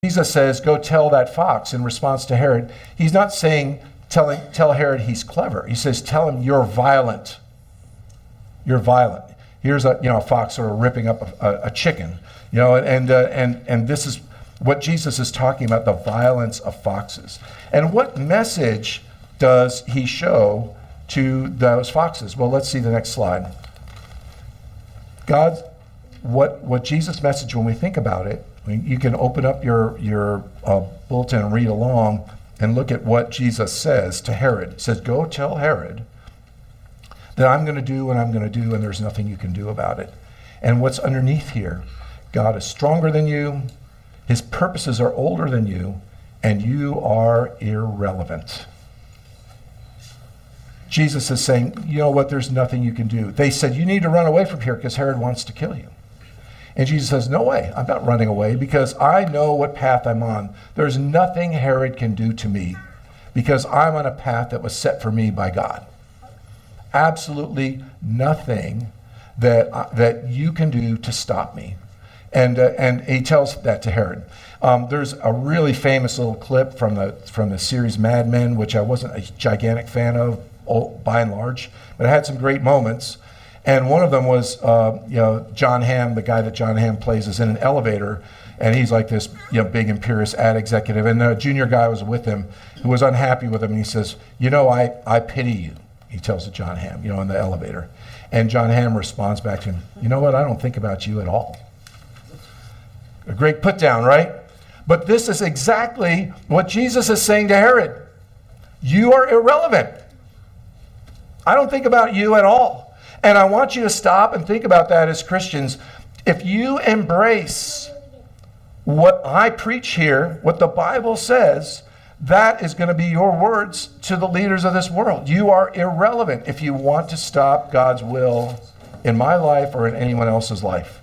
Jesus says, go tell that fox in response to Herod. He's not saying, tell Herod he's clever. He says, tell him you're violent. You're violent. Here's a fox sort of ripping up a chicken, and this is what Jesus is talking about, the violence of foxes. And what message does he show to those foxes? Well, let's see the next slide. What Jesus' message, when we think about it, you can open up your bulletin and read along and look at what Jesus says to Herod. He says, go tell Herod that I'm going to do what I'm going to do, and there's nothing you can do about it. And what's underneath here, God is stronger than you, his purposes are older than you, and you are irrelevant. Jesus is saying, you know what, there's nothing you can do. They said, you need to run away from here because Herod wants to kill you. And Jesus says, no way, I'm not running away because I know what path I'm on. There's nothing Herod can do to me because I'm on a path that was set for me by God. Absolutely nothing that you can do to stop me. And he tells that to Herod. There's a really famous little clip from the series Mad Men, which I wasn't a gigantic fan of, by and large, but it had some great moments. And one of them was, John Hamm, the guy that John Hamm plays, is in an elevator, and he's like this, big imperious ad executive, and a junior guy was with him who was unhappy with him, and he says, I pity you, he tells to John Hamm, in the elevator. And John Hamm responds back to him, you know what, I don't think about you at all. A great put down, right? But this is exactly what Jesus is saying to Herod. You are irrelevant. I don't think about you at all. And I want you to stop and think about that as Christians. If you embrace what I preach here, what the Bible says, that is going to be your words to the leaders of this world. You are irrelevant if you want to stop God's will in my life or in anyone else's life.